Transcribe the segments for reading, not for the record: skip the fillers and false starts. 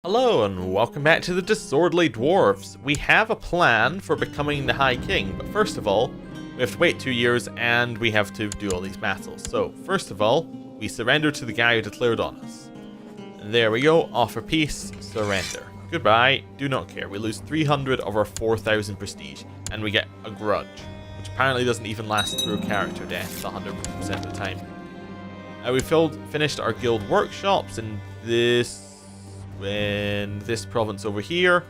Hello and welcome back to the Disorderly Dwarfs. We have a plan for becoming the High King, but first of all, we have to wait 2 years and we have to do all these battles. So, first of all, we surrender to the guy who declared on us. And there we go, offer peace, surrender. Goodbye, do not care. We lose 300 of our 4,000 prestige, and we get a grudge, which apparently doesn't even last through character death 100% of the time. We finished our guild workshops in this province over here,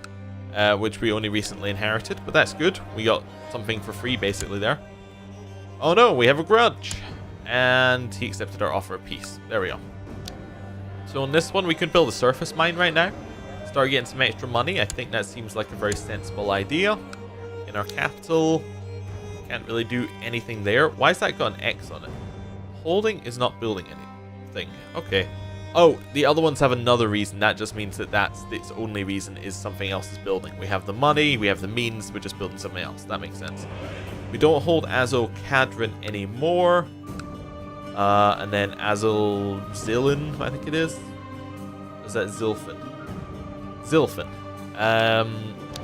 which we only recently inherited, but that's good. We got something for free basically there. Oh no, we have a grudge, and he accepted our offer of peace. There we go. So on this one we could build a surface mine right now, start getting some extra money. I think that seems like a very sensible idea. In our capital, can't really do anything there. Why has that got an X on it? Holding is not building anything. Okay. Oh, the other ones have another reason. That just means that that's its only reason is something else is building. We have the money, we have the means, we're just building something else. That makes sense. We don't hold Azul Cadron anymore. And then Azul Zilin, I think it is. Is that Zilfin? Zilfin.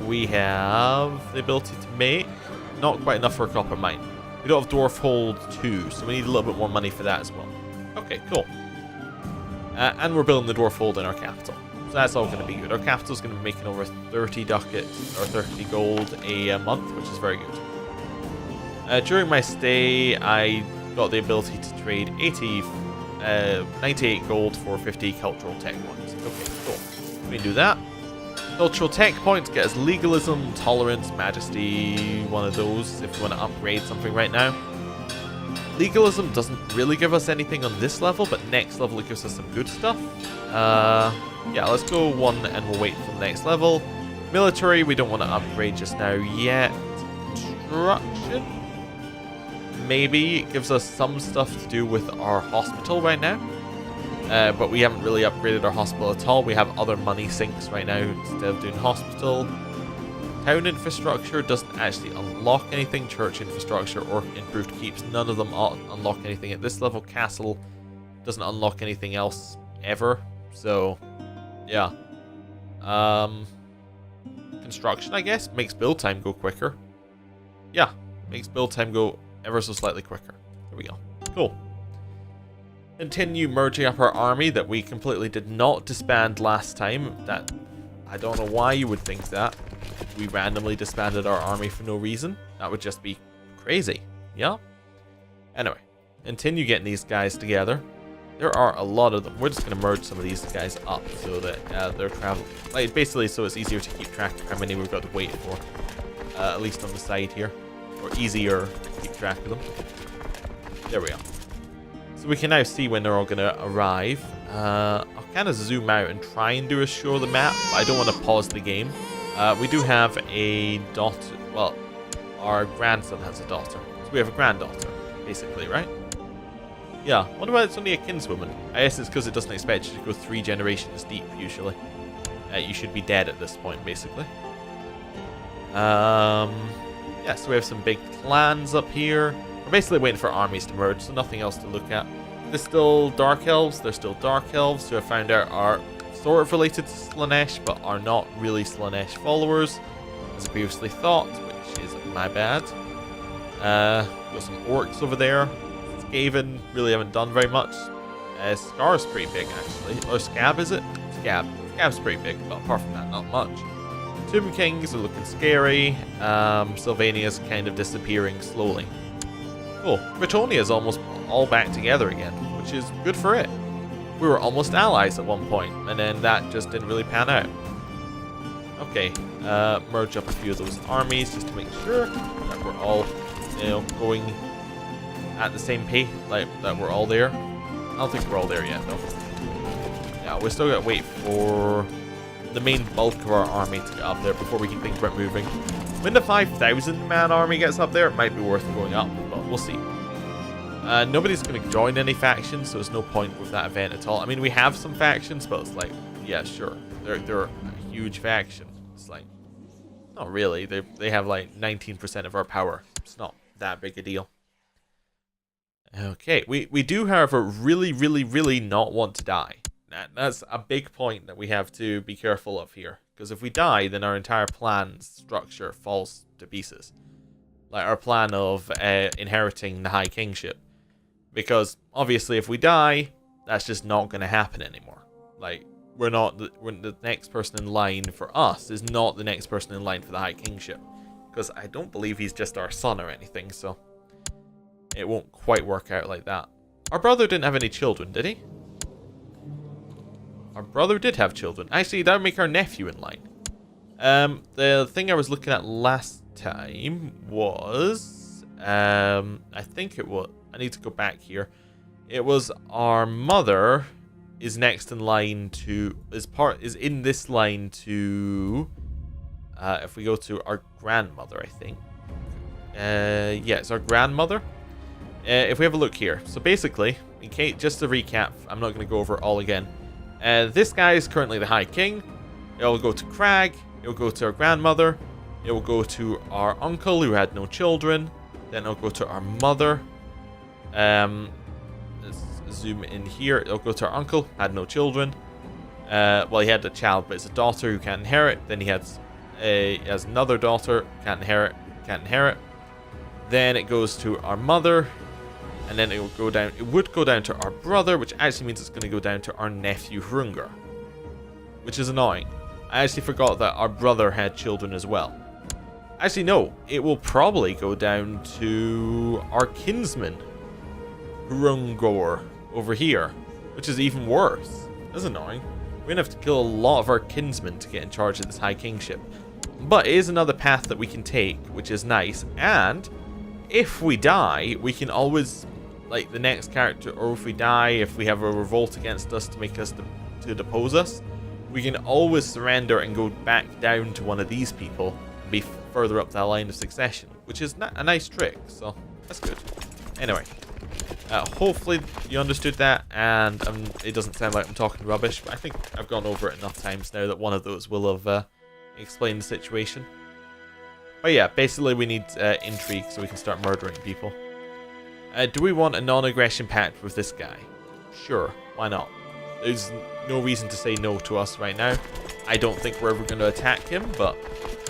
We have the ability to make. Not quite enough for a copper mine. We don't have Dwarf Hold 2, so we need a little bit more money for that as well. Okay, cool. And we're building the Dwarf Hold in our capital. So that's all going to be good. Our capital is going to be making over 30 ducats, or 30 gold a month, which is very good. During my stay, I got the ability to trade 98 gold for 50 cultural tech points. Okay, cool. We can do that. Cultural tech points get us legalism, tolerance, majesty, one of those if we want to upgrade something right now. Legalism doesn't really give us anything on this level, but next level it gives us some good stuff. Yeah, let's go one and we'll wait for the next level. Military, we don't want to upgrade just now yet. Construction, maybe it gives us some stuff to do with our hospital right now. But we haven't really upgraded our hospital at all. We have other money sinks right now instead of doing hospital. Town infrastructure doesn't actually unlock anything. Church infrastructure or improved keeps, none of them unlock anything at this level. Castle doesn't unlock anything else ever. So, yeah. Construction, I guess, makes build time go quicker. Yeah, makes build time go ever so slightly quicker. There we go. Cool. Continue merging up our army that we completely did not disband last time. That, I don't know why you would think that. We randomly disbanded our army for no reason. That would just be crazy. Yeah? Anyway, continue getting these guys together. There are a lot of them. We're just going to merge some of these guys up so that they're traveling. Like, basically, so it's easier to keep track of how many we've got to wait for. At least on the side here. Or easier to keep track of them. There we go. So we can now see when they're all going to arrive. I'll kind of zoom out and try and do a show of the map, but I don't want to pause the game. We do have a daughter. Well, our grandson has a daughter. So we have a granddaughter, basically, right? Yeah. What about it's only a kinswoman? I guess it's because it doesn't expect you to go 3 generations deep, usually. You should be dead at this point, basically. Yeah, so we have some big clans up here. We're basically waiting for armies to merge, so nothing else to look at. There's still Dark Elves. There's still Dark Elves, who I found out are sort of related to Slaanesh, but are not really Slaanesh followers, as I previously thought, which is my bad. Got some orcs over there. Skaven really haven't done very much. Scar's pretty big, actually. Or Scab, is it? Scab. Scab's pretty big, but apart from that, not much. Tomb Kings are looking scary. Sylvania's kind of disappearing slowly. Cool. Britonia's almost all back together again, which is good for it. We were almost allies at one point, and then that just didn't really pan out. Okay, merge up a few of those armies just to make sure that we're all, you know, going at the same pace, like that we're all there. I don't think we're all there yet, though. Yeah, we still gotta wait for the main bulk of our army to get up there before we can think about moving. When the 5,000 man army gets up there, it might be worth going up, but we'll see. Nobody's going to join any factions, so there's no point with that event at all. I mean, we have some factions, but it's like, yeah, sure. They're a huge faction. It's like, not really. They have like 19% of our power. It's not that big a deal. Okay, we do, however, really not want to die. That's a big point that we have to be careful of here. Because if we die, then our entire plan structure falls to pieces. Like our plan of inheriting the High Kingship. Because obviously if we die, that's just not going to happen anymore. Like, we're the next person in line for us is not the next person in line for the High Kingship. Because I don't believe he's just our son or anything, so it won't quite work out like that. Our brother didn't have any children, did he? Our brother did have children. Actually, that would make our nephew in line. The thing I was looking at last time was... I think it was... I need to go back here. It was our mother is next in line to... is in this line to... if we go to our grandmother, I think. Yeah, it's our grandmother. If we have a look here. So basically, in case, just to recap, I'm not going to go over it all again. This guy is currently the High King. It will go to Crag. It will go to our grandmother. It will go to our uncle who had no children. Then it'll go to our mother. Let's zoom in here. It'll go to our uncle, had no children. Well, he had a child, but it's a daughter who can't inherit. Then he has another daughter, can't inherit. Then it goes to our mother. And then it will go down. It would go down to our brother, which actually means it's going to go down to our nephew Hrungur, which is annoying. I actually forgot that our brother had children as well. Actually, no. It will probably go down to our kinsman Hrungur over here, which is even worse. That's annoying. We're going to have to kill a lot of our kinsmen to get in charge of this High Kingship. But it is another path that we can take, which is nice. And if we die, we can always... like the next character, or if we die, if we have a revolt against us to make us to depose us, we can always surrender and go back down to one of these people and be further up the line of succession, which is a nice trick, so that's good. Anyway, hopefully you understood that, and it doesn't sound like I'm talking rubbish, but I think I've gone over it enough times now that one of those will have explained the situation. But yeah, basically we need intrigue so we can start murdering people. Do we want a non-aggression pact with this guy? Sure, why not? There's no reason to say no to us right now. I don't think we're ever going to attack him, but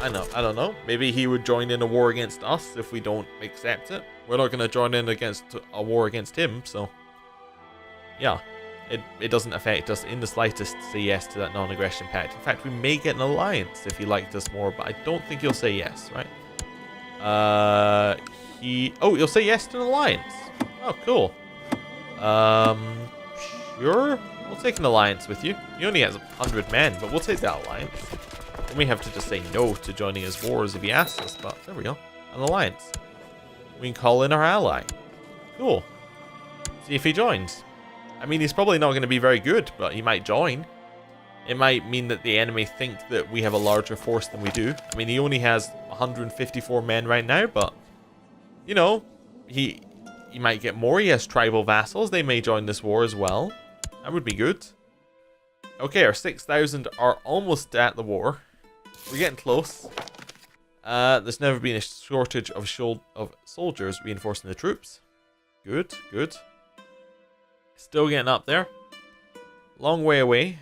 I don't know. Maybe he would join in a war against us if we don't accept it. We're not going to join in against a war against him, so yeah. It doesn't affect us in the slightest to say yes to that non-aggression pact. In fact, we may get an alliance if he liked us more, but I don't think he'll say yes, right? You'll say yes to an alliance. Oh, cool. Sure. We'll take an alliance with you. He only has 100 men, but we'll take that alliance. We may have to just say no to joining his wars if he asks us, but there we go. An alliance. We can call in our ally. Cool. See if he joins. I mean, he's probably not going to be very good, but he might join. It might mean that the enemy think that we have a larger force than we do. I mean, he only has 154 men right now, but you know, he might get more. He has tribal vassals. They may join this war as well. That would be good. Okay, our 6,000 are almost at the war. We're getting close. There's never been a shortage of soldiers reinforcing the troops. Good, good. Still getting up there. Long way away.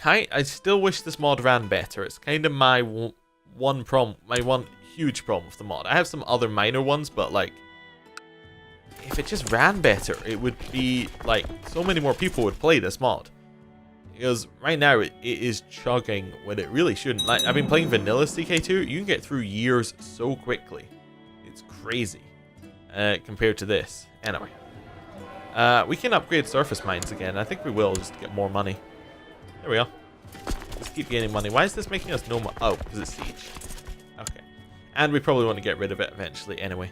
I still wish this mod ran better. It's kind of my one huge problem with the mod. I have some other minor ones, but like, if it just ran better, it would be like so many more people would play this mod. Because right now it is chugging when it really shouldn't. Like, I've been playing vanilla CK2. You can get through years so quickly. It's crazy compared to this. Anyway, we can upgrade surface mines again. I think we will, just to get more money. There we go. Just keep gaining money. Why is this making us no more? Oh, because it's siege. Okay. And we probably want to get rid of it eventually anyway.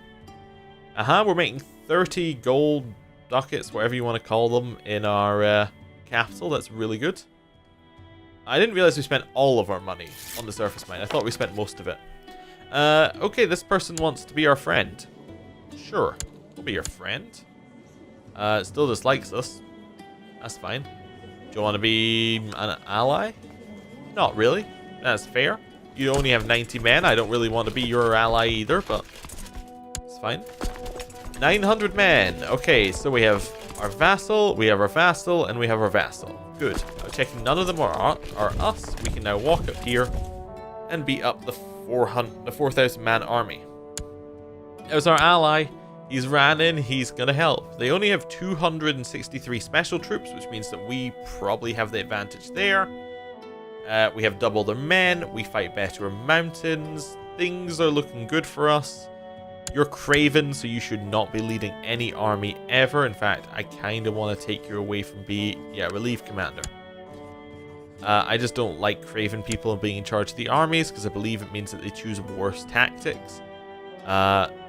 We're making 30 gold ducats, whatever you want to call them, in our capital. That's really good. I didn't realize we spent all of our money on the surface mine. I thought we spent most of it. Okay, this person wants to be our friend. Sure, we'll be your friend. It still dislikes us. That's fine. Do you want to be an ally? Not really. That's fair. You only have 90 men. I don't really want to be your ally either, but it's fine. 900 men. Okay, so we have our vassal, and we have our vassal. Good. Checking none of them are us. We can now walk up here and beat up the 4,000 man army. There's our ally. He's ran in. He's going to help. They only have 263 special troops, which means that we probably have the advantage there. We have double their men. We fight better in mountains. Things are looking good for us. You're Craven, so you should not be leading any army ever. In fact, I kind of want to take you away from relief commander. I just don't like Craven people being in charge of the armies because I believe it means that they choose worse tactics.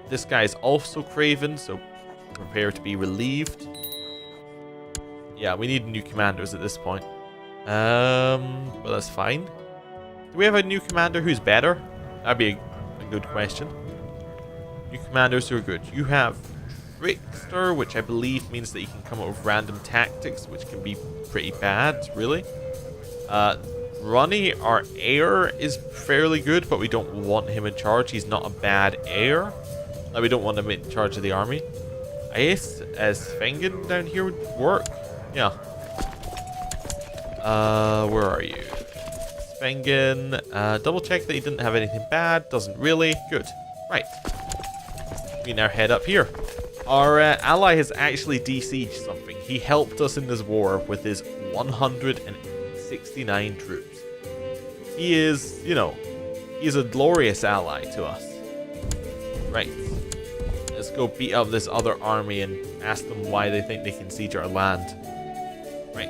This guy is also Craven, so prepare to be relieved. Yeah, we need new commanders at this point. But that's fine. Do we have a new commander who's better? That'd be a good question. New commanders who are good. You have Trickster, which I believe means that you can come up with random tactics, which can be pretty bad, really. Ronnie, our heir, is fairly good, but we don't want him in charge. He's not a bad heir. Like, we don't want him in charge of the army. I guess Svengen down here would work. Yeah. Where are you? Svengen. Double check that he didn't have anything bad. Doesn't really. Good. Right. We now head up here. Our ally has actually de-sieged something. He helped us in this war with his 169 troops. He is, he's a glorious ally to us. Right. Let's go beat up this other army and ask them why they think they can siege our land. Right.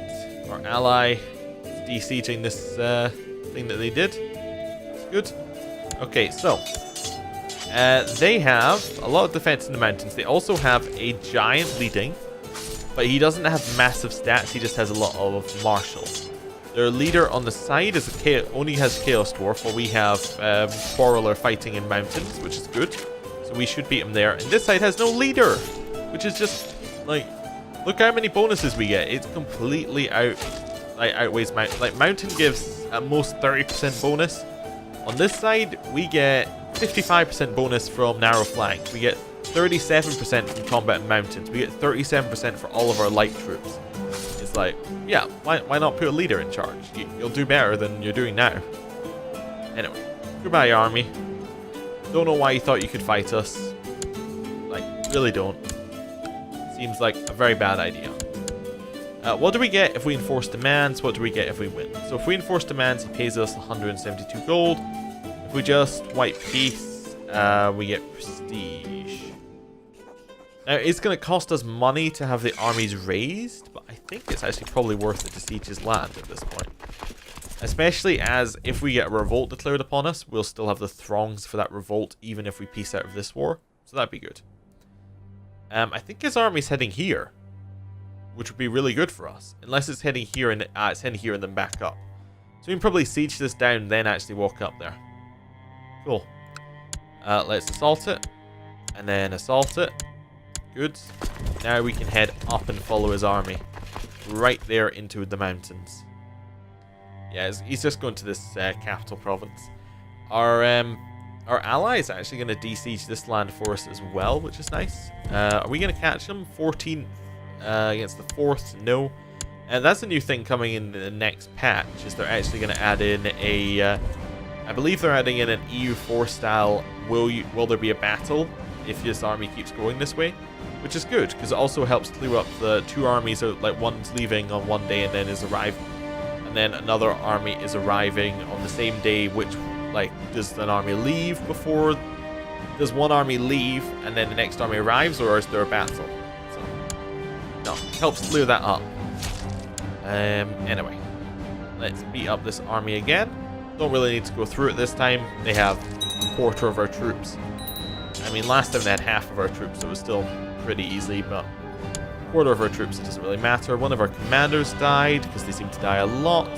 Our ally is de-sieging this thing that they did. It's good. Okay, so they have a lot of defense in the mountains. They also have a giant leading, but he doesn't have massive stats. He just has a lot of marshals. Their leader on the side is only has Chaos Dwarf, while we have Quarreler fighting in mountains, which is good. So we should beat him there. And this side has no leader, which is just like, look how many bonuses we get. It's completely outweighs mountain. Like, mountain gives at most 30% bonus. On this side, we get 55% bonus from narrow flank. We get 37% from combat in mountains. We get 37% for all of our light troops. It's like, yeah, why not put a leader in charge? You'll do better than you're doing now. Anyway, goodbye, army. Don't know why you thought you could fight us. Like, really don't. Seems like a very bad idea. What do we get if we enforce demands? What do we get if we win? So if we enforce demands, he pays us 172 gold. If we just wipe peace, we get prestige. Now, it's going to cost us money to have the armies raised, but I think it's actually probably worth it to siege his land at this point. Especially as if we get a revolt declared upon us, we'll still have the throngs for that revolt, even if we peace out of this war. So that'd be good. I think his army's heading here, which would be really good for us. Unless it's heading here and it's heading here and then back up. So we can probably siege this down, then actually walk up there. Cool. Let's assault it. And then assault it. Good. Now we can head up and follow his army. Right there into the mountains. Yeah, he's just going to this capital province. Our ally is actually going to de-siege this land for us as well, which is nice. Are we going to catch him? 14 against the 4th? No. And that's a new thing coming in the next patch, is they're actually going to add in a... I believe they're adding in an EU4 style, will there be a battle if this army keeps going this way? Which is good, because it also helps clue up the two armies, like one's leaving on one day and then is arriving. And then another army is arriving on the same day, which, like, does an army leave before? Does one army leave and then the next army arrives, or is there a battle? So, no, it helps clear that up. Anyway, let's beat up this army again. Don't really need to go through it this time. They have a quarter of our troops. I mean, last time they had half of our troops, so it was still pretty easy, but a quarter of our troops, it doesn't really matter. One of our commanders died, because they seem to die a lot.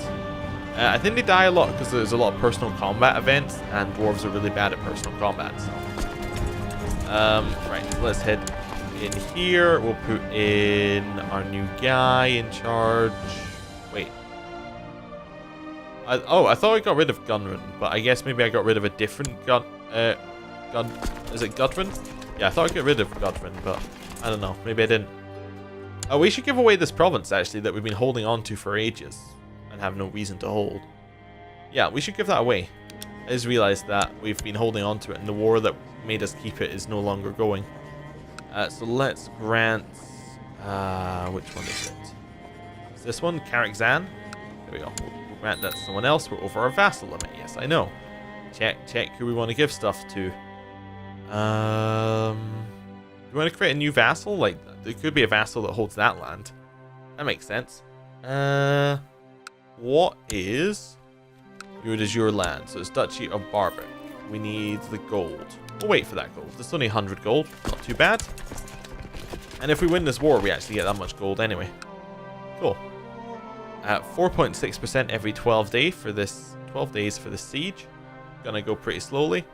I think they die a lot because there's a lot of personal combat events, and dwarves are really bad at personal combat, so. Right, so let's head in here. We'll put in our new guy in charge. Wait. I thought I got rid of Gunrun, but I guess maybe I got rid of a different is it Gudrun? Yeah, I thought I got rid of Gudrun, but I don't know. Maybe I didn't. Oh, we should give away this province, actually, that we've been holding on to for ages and have no reason to hold. Yeah, we should give that away. I just realized that we've been holding on to it, and the war that made us keep it is no longer going. So let's grant... which one is it? Is this one? Karakzan? There we go. We'll grant that to someone else. We're over our vassal limit. Yes, I know. Check who we want to give stuff to. Do we want to create a new vassal? Like, there could be a vassal that holds that land. That makes sense. What is your de jure land? So it's Duchy of Barbic. We need the gold. We'll wait for that gold. There's only 100 gold. Not too bad. And if we win this war, we actually get that much gold anyway. Cool. 4.6% every 12 days for this siege. Gonna go pretty slowly,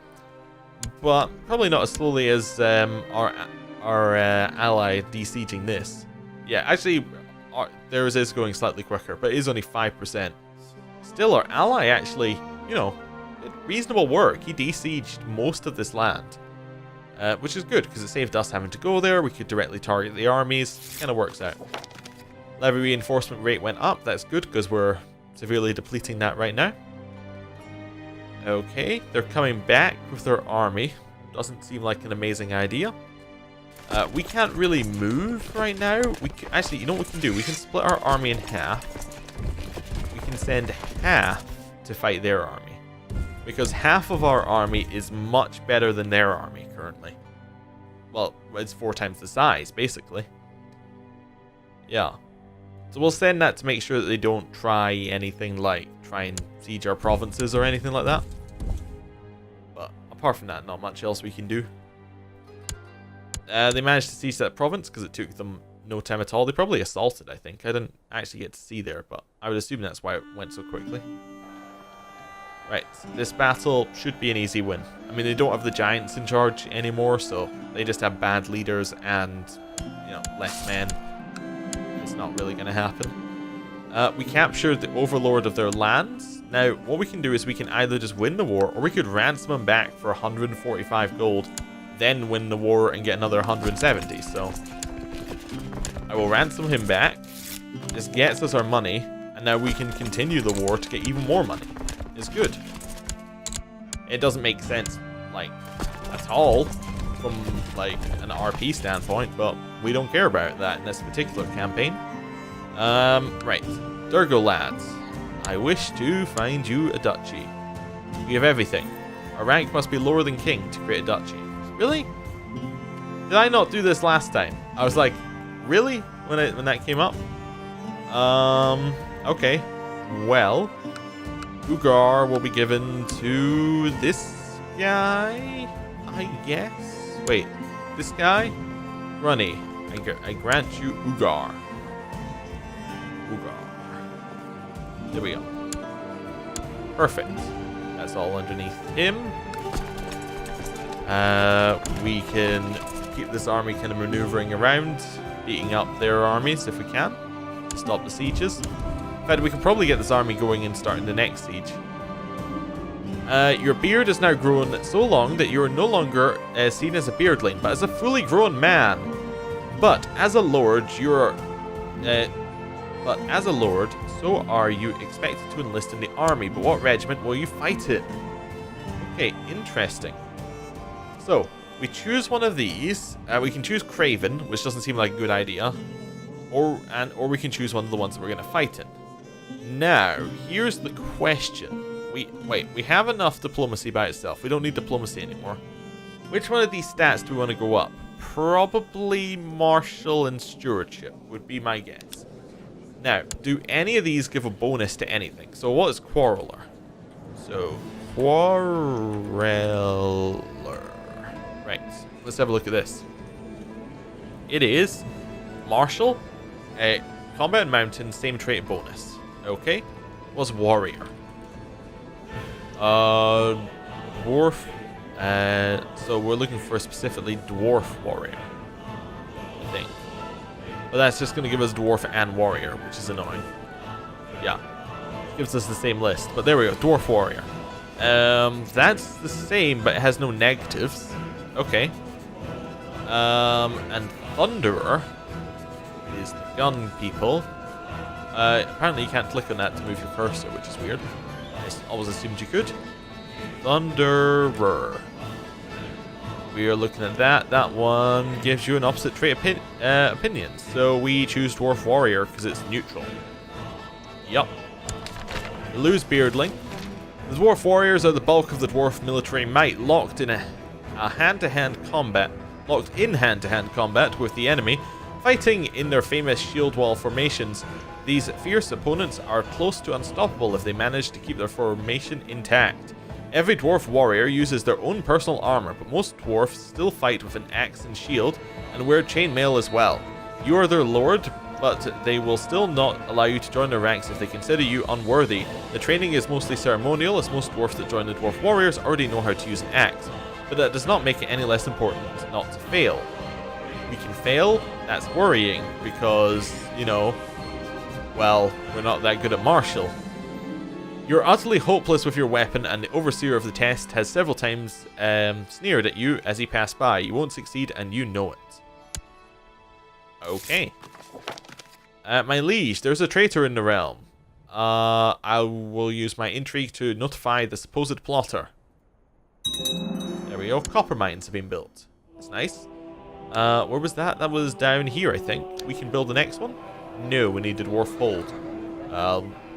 but probably not as slowly as our ally de-sieging this. Yeah, actually, theirs is going slightly quicker, but it is only 5%. Still, our ally actually, you know, did reasonable work. He de-sieged most of this land, which is good because it saved us having to go there. We could directly target the armies. Kind of works out. Levy reinforcement rate went up. That's good because we're severely depleting that right now. Okay, they're coming back with their army. Doesn't seem like an amazing idea. We can't really move right now. Actually, you know what we can do? We can split our army in half. We can send half to fight their army. Because half of our army is much better than their army currently. Well, it's 4 times the size, basically. Yeah. So we'll send that to make sure that they don't try anything like try and siege our provinces or anything like that. But apart from that, not much else we can do. They managed to siege that province because it took them no time at all. They probably assaulted, I think. I didn't actually get to see there, but I would assume that's why it went so quickly. Right, this battle should be an easy win. I mean, they don't have the giants in charge anymore, so they just have bad leaders and, you know, less men. It's not really going to happen. We captured the overlord of their lands. Now, what we can do is we can either just win the war, or we could ransom him back for 145 gold, then win the war and get another 170. So, I will ransom him back. This gets us our money, and now we can continue the war to get even more money. It's good. It doesn't make sense, like, at all from, like, an RP standpoint, but we don't care about that in this particular campaign. Right. Durgo lads. I wish to find you a duchy. We have everything. Our rank must be lower than king to create a duchy. Really? Did I not do this last time? I was like, really? When that came up? Okay. Well, Ugar will be given to this guy, I guess. Wait, this guy? Runny. I grant you Ugar. There we go. Perfect. That's all underneath him. We can keep this army kind of maneuvering around, beating up their armies if we can, to stop the sieges. In fact, we can probably get this army going and starting the next siege. Your beard is now grown so long that you are no longer seen as a beardling, but as a fully grown man. But as a lord, so are you expected to enlist in the army. But what regiment will you fight in? Okay, interesting. So, we choose one of these. We can choose Craven, which doesn't seem like a good idea. Or we can choose one of the ones that we're going to fight in. Now, here's the question. We have enough diplomacy by itself. We don't need diplomacy anymore. Which one of these stats do we want to go up? Probably Martial and Stewardship would be my guess. Now, do any of these give a bonus to anything? So what is Quarreler? So, Quarreler. Right, let's have a look at this. It is Martial, Combat and Mountain, same trait bonus. Okay. What's Warrior? Dwarf. So we're looking for specifically Dwarf Warrior, I think. But that's just going to give us Dwarf and Warrior, which is annoying. Yeah. Gives us the same list. But there we go. Dwarf Warrior. That's the same, but it has no negatives. Okay. And Thunderer. is the gun people. Apparently you can't click on that to move your cursor, which is weird. I always assumed you could. Thunderer. We are looking at that. That one gives you an opposite trait opinion. So we choose Dwarf Warrior because it's neutral. Yup. We lose Beardling. The Dwarf Warriors are the bulk of the Dwarf military might, locked in hand-to-hand combat with the enemy, fighting in their famous shield wall formations. These fierce opponents are close to unstoppable if they manage to keep their formation intact. Every Dwarf Warrior uses their own personal armor, but most Dwarfs still fight with an axe and shield, and wear chainmail as well. You are their lord, but they will still not allow you to join their ranks if they consider you unworthy. The training is mostly ceremonial, as most dwarfs that join the Dwarf Warriors already know how to use an axe, but that does not make it any less important not to fail. We can fail? That's worrying, because, you know, well, we're not that good at martial. You're utterly hopeless with your weapon, and the overseer of the test has several times sneered at you as he passed by. You won't succeed, and you know it. Okay. My liege, there's a traitor in the realm. I will use my intrigue to notify the supposed plotter. There we go. Copper mines have been built. That's nice. Where was that? That was down here, I think. We can build the next one? No, we need the Dwarf Hold.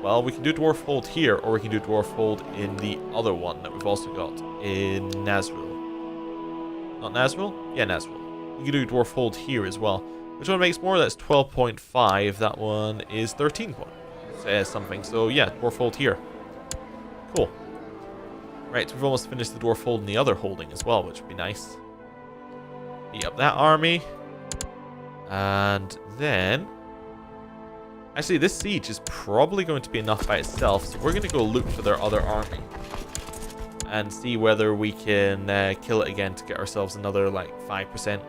Well, we can do Dwarf Hold here, or we can do Dwarf Hold in the other one that we've also got in Nazrul. Not Nazrul? Yeah, Nazrul. We can do Dwarf Hold here as well. Which one makes more? That's 12.5. That one is 13 something. So yeah, Dwarf Hold here. Cool. Right, so we've almost finished the Dwarf Hold in the other holding as well, which would be nice. Beat up that army. And then... Actually, this siege is probably going to be enough by itself, so we're going to go look for their other army. And see whether we can kill it again to get ourselves another, like, 5%.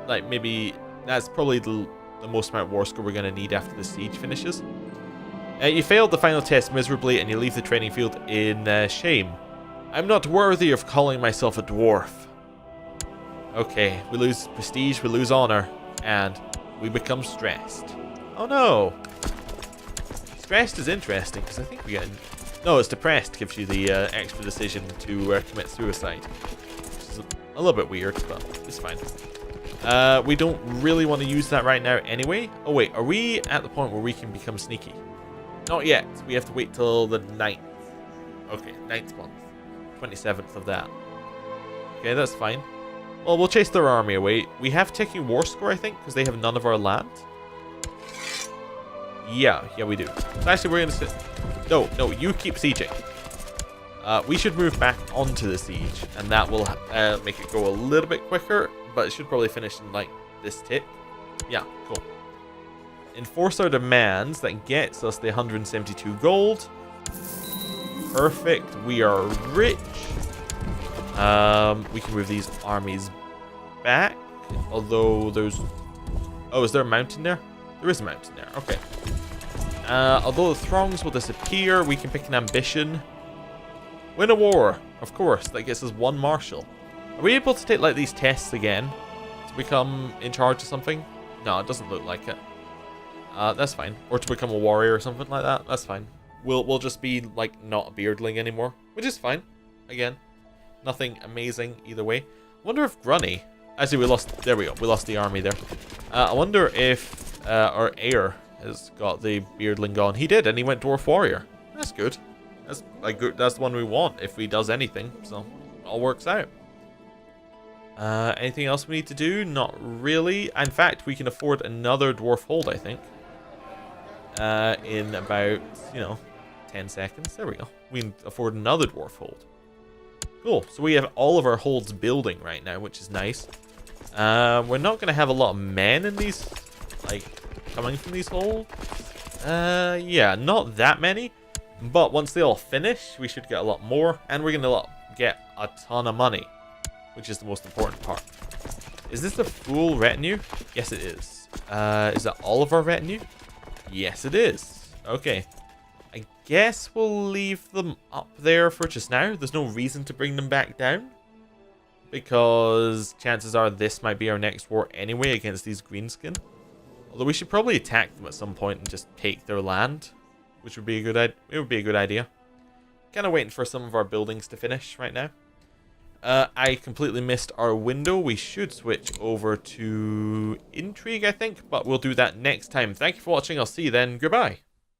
Like, maybe... That's probably the most amount of war score we're going to need after the siege finishes. You failed the final test miserably, and you leave the training field in shame. I'm not worthy of calling myself a dwarf. Okay, we lose prestige, we lose honor, and we become stressed. Oh no! Stressed is interesting, because I think we get... No, it's depressed gives you the extra decision to commit suicide. Which is a little bit weird, but it's fine. We don't really want to use that right now anyway. Oh wait, are we at the point where we can become sneaky? Not yet. We have to wait till the 9th. Okay, 9th month. 27th of that. Okay, that's fine. Well, we'll chase their army away. We have ticking war score, I think, because they have none of our land. Yeah, we do. So actually, we're going to sit... No, you keep sieging. We should move back onto the siege, and that will make it go a little bit quicker, but it should probably finish in, like, this tick. Yeah, cool. Enforce our demands. That gets us the 172 gold. Perfect. We are rich. We can move these armies back, although there's... Oh, is there a mountain there? There is a mountain there. Okay. Although the throngs will disappear, we can pick an ambition. Win a war. Of course. That gets us one marshal. Are we able to take, like, these tests again to become in charge of something? No, it doesn't look like it. That's fine. Or to become a warrior or something like that. That's fine. We'll just be, like, not a beardling anymore, which is fine. Again, nothing amazing either way. I wonder if Grunny... Actually, we lost... There we go. We lost the army there. I wonder if our heir has got the beardling gone. He did, and he went Dwarf Warrior. That's good. That's like good. That's the one we want if he does anything. So, it all works out. Anything else we need to do? Not really. In fact, we can afford another Dwarf Hold, I think. In about, 10 seconds. There we go. We can afford another Dwarf Hold. Cool. So we have all of our holds building right now, which is nice. We're not going to have a lot of men in these, like, coming from these holds. Yeah, not that many. But once they all finish, we should get a lot more. And we're going to get a ton of money, which is the most important part. Is this the full retinue? Yes, it is. Is that all of our retinue? Yes, it is. Okay. I guess we'll leave them up there for just now. There's no reason to bring them back down, because chances are this might be our next war anyway against these greenskin. Although we should probably attack them at some point and just take their land, which would be a good idea. Kind of waiting for some of our buildings to finish right now. I completely missed our window. We should switch over to intrigue, I think, but we'll do that next time. Thank you for watching. I'll see you then. Goodbye.